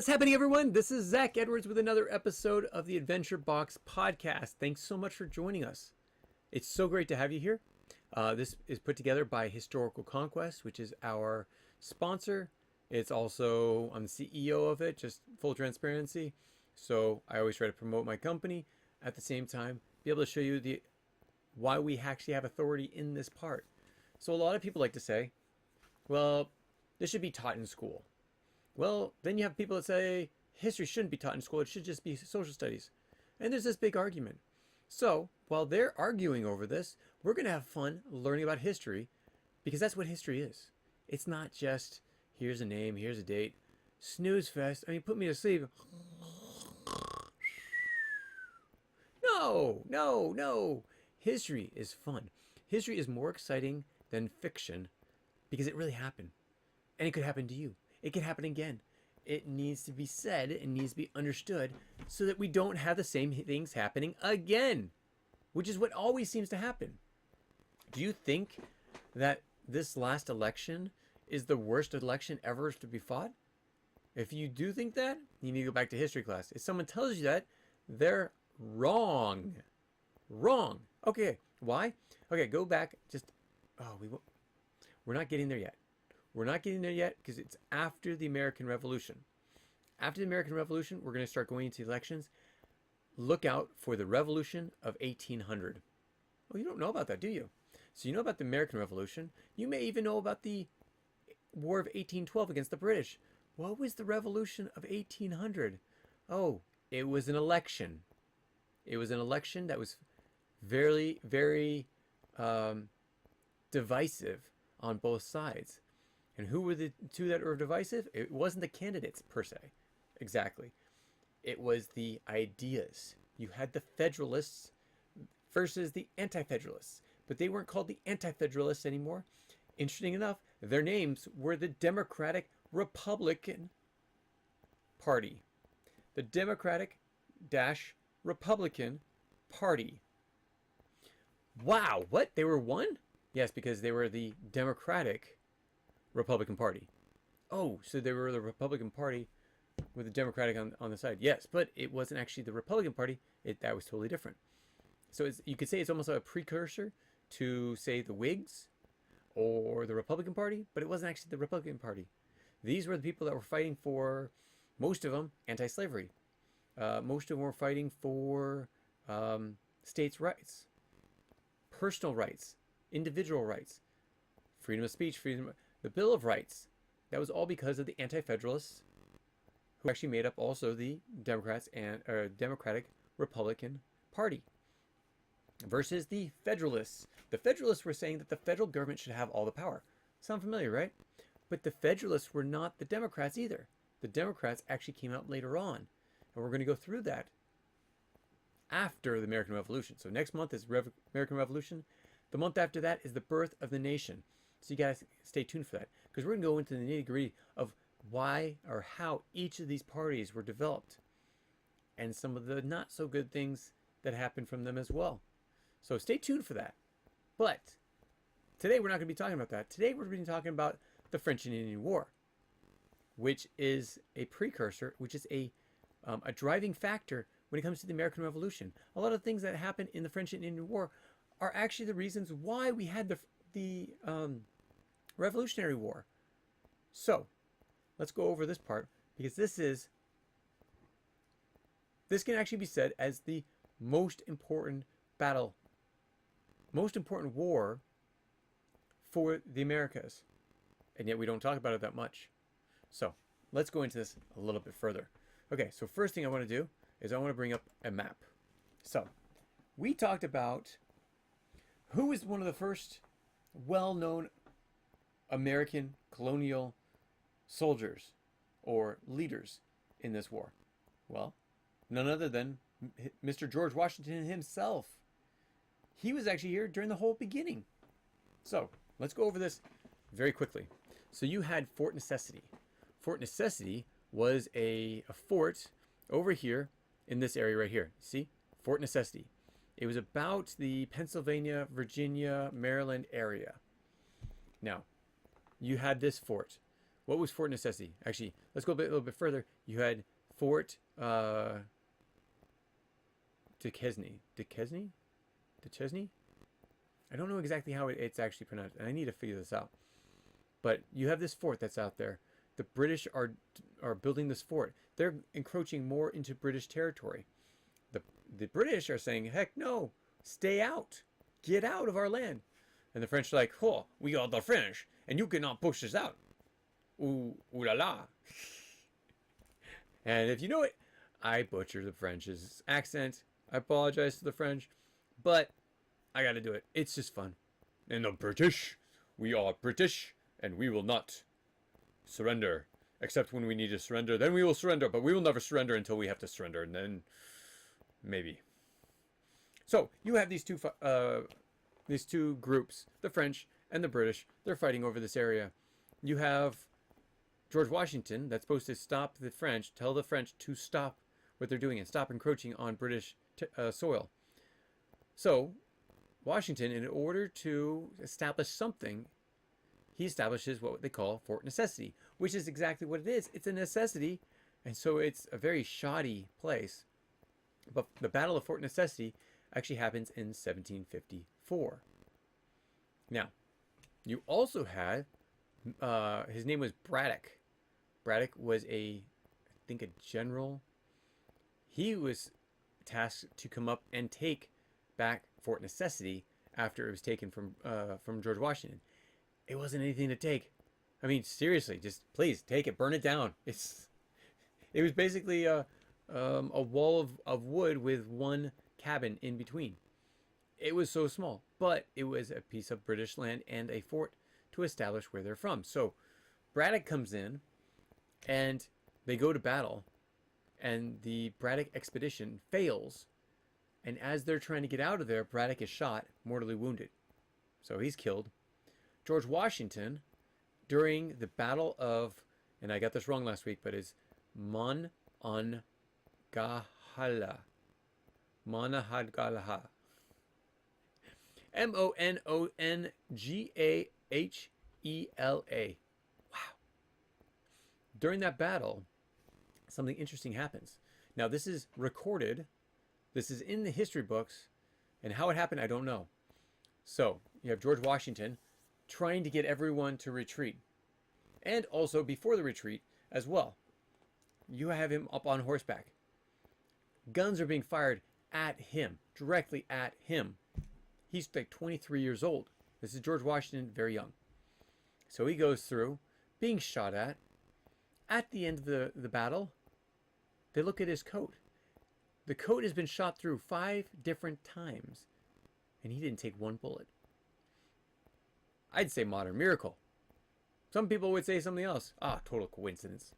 What's happening, everyone? This is Zach Edwards with another episode of the Adventure Box podcast. Thanks so much for joining us. It's so great to have you here. This is put together by Historical Conquest, which is our sponsor. It's also, I'm the CEO of it, just full transparency. So I always try to promote my company at the same time, be able to show you why we actually have authority in this part. So a lot of people like to say, well, this should be taught in school. Well, then you have people that say history shouldn't be taught in school. It should just be social studies. And there's this big argument. So while they're arguing over this, we're going to have fun learning about history because that's what history is. It's not just here's a name, here's a date, snooze fest. I mean, put me to sleep. No. History is fun. History is more exciting than fiction because it really happened. And it could happen to you. It can happen again. It needs to be said, it needs to be understood so that we don't have the same things happening again, which is what always seems to happen. Do you think that this last election is the worst election ever to be fought? If you do think that, you need to go back to history class. If someone tells you that, they're wrong. Wrong. Okay, why? Okay, go back. We're not getting there yet. We're not getting there yet because it's after the American Revolution. After the American Revolution, we're going to start going into elections. Look out for the Revolution of 1800. Well, you don't know about that, do you? So you know about the American Revolution. You may even know about the War of 1812 against the British. What was the Revolution of 1800? Oh, it was an election. It was an election that was very, very divisive on both sides. And who were the two that were divisive? It wasn't the candidates per se. Exactly. It was the ideas. You had the Federalists versus the Anti-Federalists. But they weren't called the Anti-Federalists anymore. Interesting enough, their names were the Democratic Republican Party. The Democratic-Republican Party. Wow, what? They were one? Yes, because they were the Democratic Republican Party. Oh, so they were the Republican Party with the Democratic on the side. Yes, but it wasn't actually the Republican Party. That was totally different. So you could say it's almost like a precursor to, say, the Whigs or the Republican Party, but it wasn't actually the Republican Party. These were the people that were fighting for, most of them, anti-slavery. Most of them were fighting for states' rights, personal rights, individual rights, freedom of speech, the Bill of Rights. That was all because of the Anti-Federalists, who actually made up also the Democrats and Democratic Republican Party, versus the Federalists. The Federalists were saying that the federal government should have all the power. Sound familiar, right? But the Federalists were not the Democrats either. The Democrats actually came out later on, and we're going to go through that after the American Revolution. So next month is American Revolution. The month after that is the birth of the nation. So you guys stay tuned for that, because we're going to go into the nitty-gritty of why or how each of these parties were developed and some of the not so good things that happened from them as well. So stay tuned for that. But today we're not going to be talking about that. Today we're going to be talking about the French and Indian War, which is a precursor, which is a driving factor when it comes to the American Revolution. A lot of things that happened in the French and Indian War are actually the reasons why we had the Revolutionary War. So let's go over this part, because this can actually be said as the most important battle, most important war for the Americas, and yet we don't talk about it that much. So let's go into this a little bit further. Okay, so first thing I want to do is I want to bring up a map. So we talked about who was one of the first well-known American colonial soldiers or leaders in this war. Well, none other than Mr. George Washington himself. He was actually here during the whole beginning. So let's go over this very quickly. So you had Fort Necessity. Fort Necessity was a fort over here in this area right here. See? Fort Necessity. It was about the Pennsylvania, Virginia, Maryland area. Now, you had this fort. What was Fort Necessity? Actually, let's go a little bit further. You had Fort Duquesne. Duquesne? Duquesne? I don't know exactly how it's actually pronounced, and I need to figure this out. But you have this fort that's out there. The British are building this fort. They're encroaching more into British territory. The British are saying, heck no, stay out. Get out of our land. And the French are like, oh, we are the French, and you cannot push us out. Ooh, ooh la la. And if you know it, I butcher the French's accent. I apologize to the French, but I gotta do it. It's just fun. And the British, we are British, and we will not surrender. Except when we need to surrender, then we will surrender, but we will never surrender until we have to surrender, and then maybe. So you have these two groups, the French and the British. They're fighting over this area. You have George Washington that's supposed to stop the French, tell the French to stop what they're doing and stop encroaching on British soil. So Washington, in order to establish something, he establishes what they call Fort Necessity, which is exactly what it is. It's a necessity, and so it's a very shoddy place. But the Battle of Fort Necessity actually happens in 1754. Now, you also had, his name was Braddock. Braddock was I think a general. He was tasked to come up and take back Fort Necessity after it was taken from George Washington. It wasn't anything to take. I mean, seriously, just please take it, burn it down. It was basically a wall of wood with one cabin in between. It was so small, but it was a piece of British land and a fort to establish where they're from. So Braddock comes in, and they go to battle, and the Braddock expedition fails. And as they're trying to get out of there, Braddock is shot, mortally wounded. So he's killed. George Washington, during the Battle of, and I got this wrong last week, but it's Monongahela. Monongahela. Monongahela. Wow. During that battle, something interesting happens. Now, this is recorded. This is in the history books. And how it happened, I don't know. So, you have George Washington trying to get everyone to retreat. And also, before the retreat as well, you have him up on horseback. Guns are being fired at him, directly at him. He's like 23 years old. This is George Washington, very young. So he goes through, being shot at. At the end of the battle, they look at his coat. The coat has been shot through 5 different times, and he didn't take one bullet. I'd say modern miracle. Some people would say something else. Ah, total coincidence.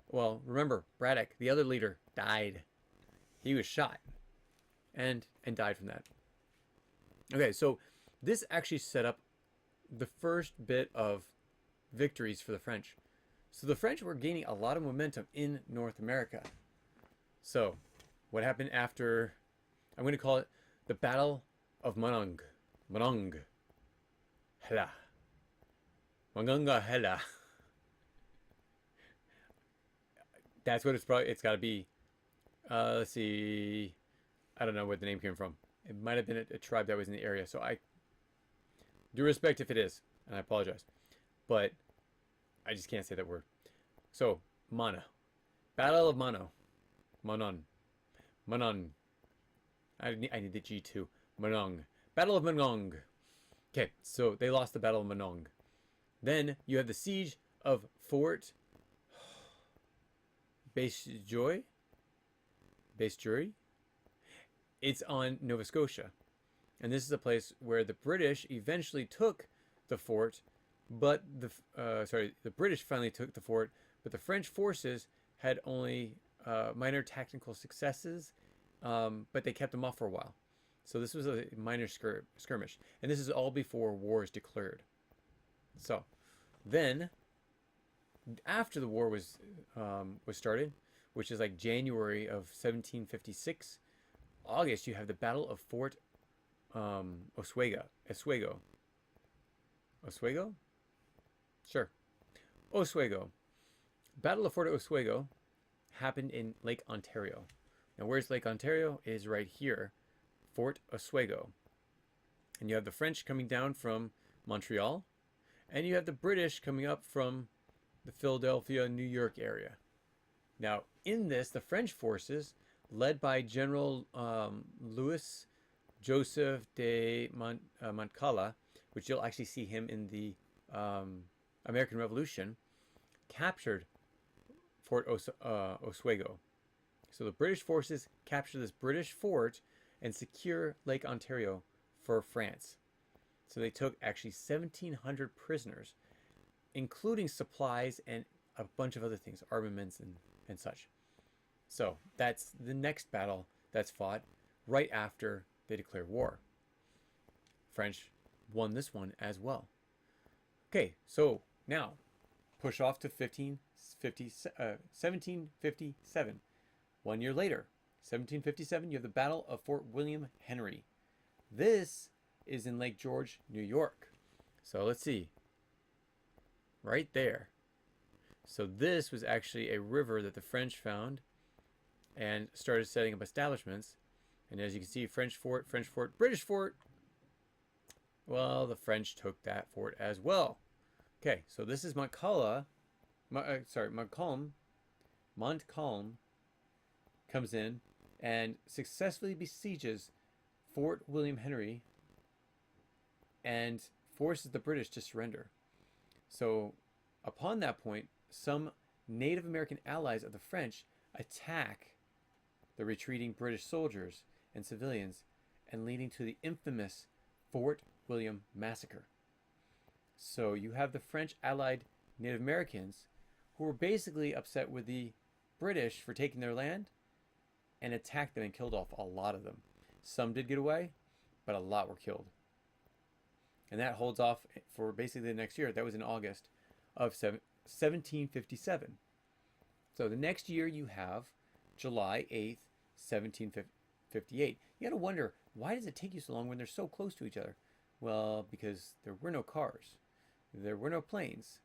Well, remember, Braddock, the other leader, died. He was shot and died from that. Okay, so this actually set up the first bit of victories for the French. So the French were gaining a lot of momentum in North America. So what happened after, I'm going to call it the Battle of Monongahela. Monongahela. That's what it's got to be. Let's see. I don't know where the name came from. It might have been a tribe that was in the area. So I do respect if it is, and I apologize. But I just can't say that word. So, Mana. Battle of Mono. Monon. Monon. I need the G too. Monong. Battle of Monong. Okay, so they lost the Battle of Monong. Then you have the siege of Fort Basejoy. Basejury. It's on Nova Scotia. And this is a place where the British eventually took the fort, but the British finally took the fort, but the French forces had only minor tactical successes, but they kept them off for a while. So this was a minor skirmish, and this is all before war is declared. So then, after the war was started, which is like January of 1756, August, you have the Battle of Fort Oswego. Oswego? Sure. Oswego. Battle of Fort Oswego happened in Lake Ontario. Now, where's Lake Ontario? It is right here, Fort Oswego. And you have the French coming down from Montreal, and you have the British coming up from the Philadelphia, New York area. Now, in this, the French forces, led by General Louis Joseph de Montcalm, which you'll actually see him in the American Revolution, captured Fort Oswego. So the British forces capture this British fort and secure Lake Ontario for France. So they took actually 1,700 prisoners, including supplies and a bunch of other things, armaments and such. So that's the next battle that's fought right after they declare war. French won this one as well. Okay, so now push off to 1757. 1 year later, 1757, you have the Battle of Fort William Henry. This is in Lake George, New York. So let's see. Right there. So this was actually a river that the French found and started setting up establishments. And as you can see, French fort, British fort. Well, the French took that fort as well. Okay, so this is Montcalm comes in and successfully besieges Fort William Henry and forces the British to surrender. So upon that point, some Native American allies of the French attack the retreating British soldiers and civilians, and leading to the infamous Fort William Massacre. So you have the French allied Native Americans who were basically upset with the British for taking their land and attacked them and killed off a lot of them. Some did get away, but a lot were killed. And that holds off for basically the next year. That was in August of 1757. So the next year you have July 8th, 1758. You got to wonder, why does it take you so long when they're so close to each other? Well, because there were no cars. There were no planes.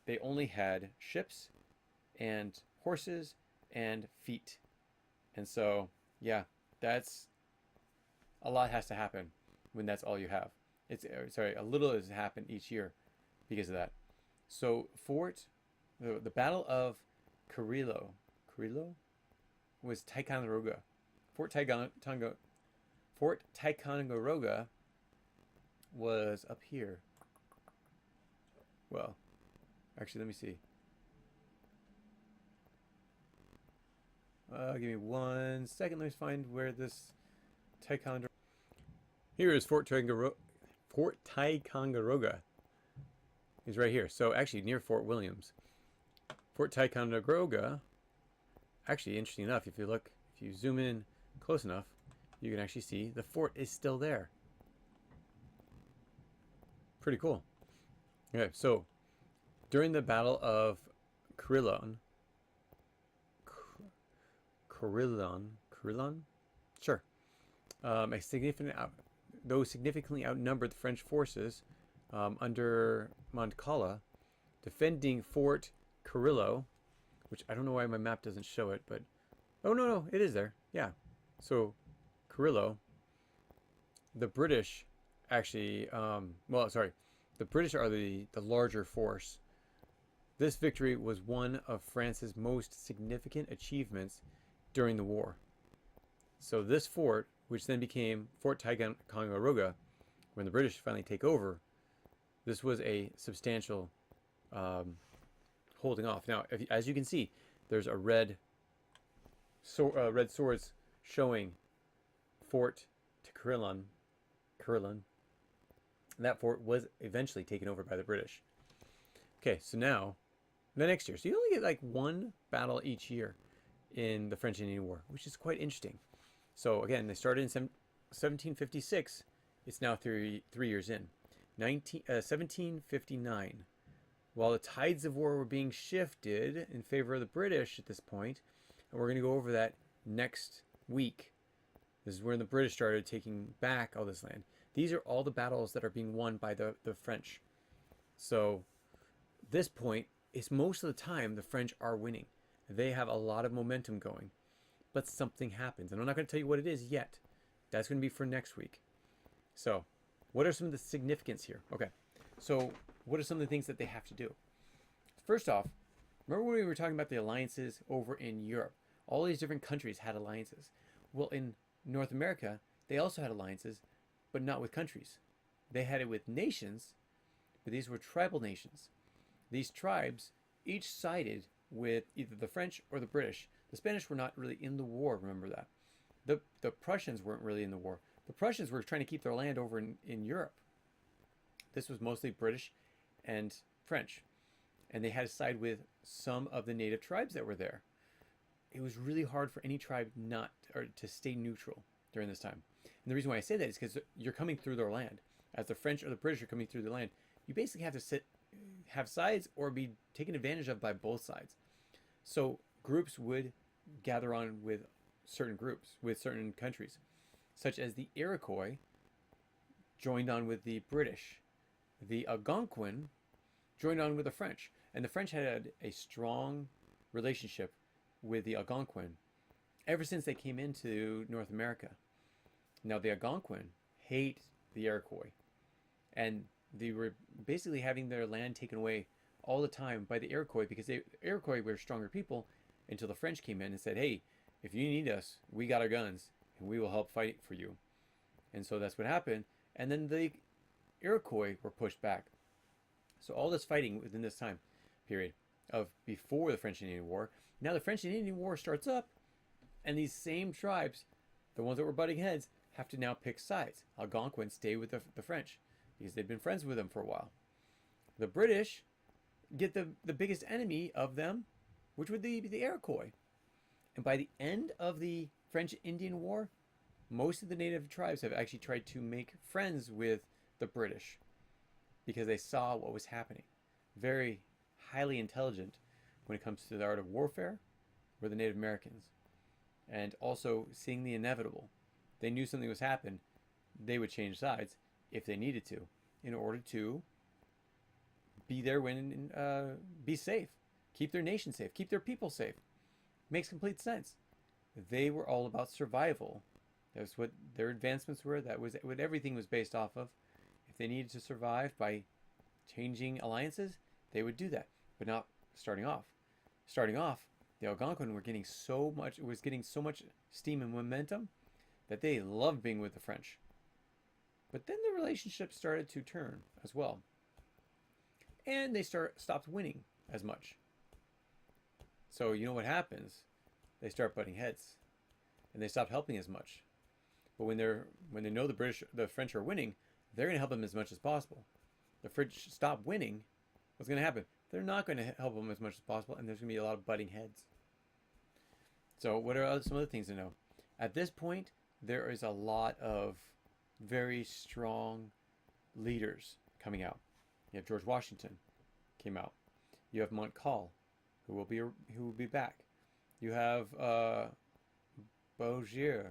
They only had ships and horses and feet. And so, yeah, that's a lot has to happen when that's all you have. A little has happened each year because of that. So the Battle of Carrillo was Ticonderoga. Fort Ticonderoga was up here. Well, actually, let me see. Give me 1 second. Let me find where this Ticonderoga. Here is Fort Ticonderoga. Is right here. So actually near Fort Williams. Fort Ticonderoga. Actually, interesting enough, if you zoom in close enough, you can actually see the fort is still there. Pretty cool. Okay, so during the Battle of Carillon, sure. Those significantly outnumbered the French forces under Montcalm, defending Fort Carrillo, which I don't know why my map doesn't show it, but oh no, it is there. Yeah. So Carrillo, the British actually, the British are the larger force. This victory was one of France's most significant achievements during the war. So this fort, which then became Fort Ticonderoga, when the British finally take over, this was a substantial holding off. Now, as you can see, there's a red swords showing Fort Carillon. That fort was eventually taken over by the British. Okay, so now the next year. So you only get like one battle each year in the French Indian War, which is quite interesting. So again, they started in 1756. It's now 3 years in. 1759. While the tides of war were being shifted in favor of the British at this point, and we're going to go over that next week. This is when the British started taking back all this land. These are all the battles that are being won by the French. So this point, is most of the time the French are winning. They have a lot of momentum going, but something happens. And I'm not going to tell you what it is yet. That's going to be for next week. So what are some of the significance here? Okay, so what are some of the things that they have to do? First off, remember when we were talking about the alliances over in Europe? All these different countries had alliances. Well, in North America, they also had alliances, but not with countries. They had it with nations, but these were tribal nations. These tribes each sided with either the French or the British. The Spanish were not really in the war, remember that. The Prussians weren't really in the war. The Prussians were trying to keep their land over in Europe. This was mostly British and French. And they had to side with some of the native tribes that were there. It was really hard for any tribe to stay neutral during this time. And the reason why I say that is because you're coming through their land. As the French or the British are coming through the land, you basically have to have sides or be taken advantage of by both sides. So groups would gather on with certain groups, with certain countries, such as the Iroquois joined on with the British. The Algonquin joined on with the French. And the French had a strong relationship with the Algonquin ever since they came into North America. Now the Algonquin hate the Iroquois, and they were basically having their land taken away all the time by the Iroquois, because the Iroquois were stronger people until the French came in and said, hey, if you need us, we got our guns and we will help fight for you. And so that's what happened. And then the Iroquois were pushed back. So all this fighting within this time period of before the French and Indian War, now the French and Indian War starts up, and these same tribes, the ones that were butting heads, have to now pick sides. Algonquins stay with the French because they've been friends with them for a while. The British get the biggest enemy of them, which would be the Iroquois. And by the end of the French-Indian War, most of the native tribes have actually tried to make friends with the British because they saw what was happening. Very highly intelligent when it comes to the art of warfare were the Native Americans. And also seeing the inevitable. They knew something was happening. They would change sides if they needed to in order to be there when be safe, keep their nation safe, keep their people safe. Makes complete sense. They were all about survival. That's what their advancements were. That was what everything was based off of. If they needed to survive by changing alliances, they would do that, but not starting off. Starting off, the Algonquin were getting so much steam and momentum that they loved being with the French. But then the relationship started to turn as well. And they stopped winning as much. So you know what happens? They start butting heads, and they stop helping as much. But when they know the French are winning, they're going to help them as much as possible. The French stop winning, what's going to happen? They're not going to help them as much as possible, and there's going to be a lot of butting heads. So what are some other things to know? At this point, there is a lot of very strong leaders coming out. You have George Washington came out. You have Montcalm, who will be back. You have Bourget.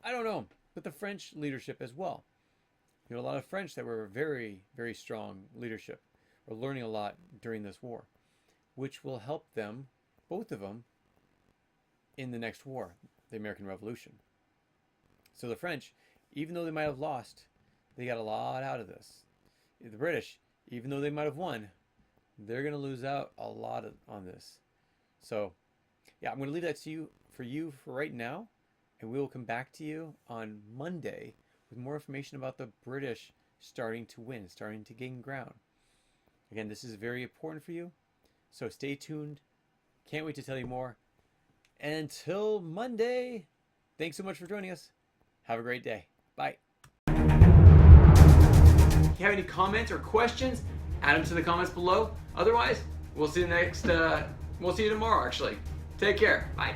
I don't know, but the French leadership as well. You know, a lot of French that were very, very strong leadership. We're learning a lot during this war, which will help them, both of them, in the next war, the American Revolution. So the French, even though they might have lost, they got a lot out of this. The British, even though they might have won, they're going to lose out a lot on this. So, yeah, I'm going to leave that to you for right now, and we will come back to you on Monday with more information about the British starting to win, starting to gain ground. Again, this is very important for you, so stay tuned. Can't wait to tell you more. Until Monday, thanks so much for joining us. Have a great day. Bye. If you have any comments or questions, add them to the comments below. Otherwise, we'll see you tomorrow, actually. Take care. Bye.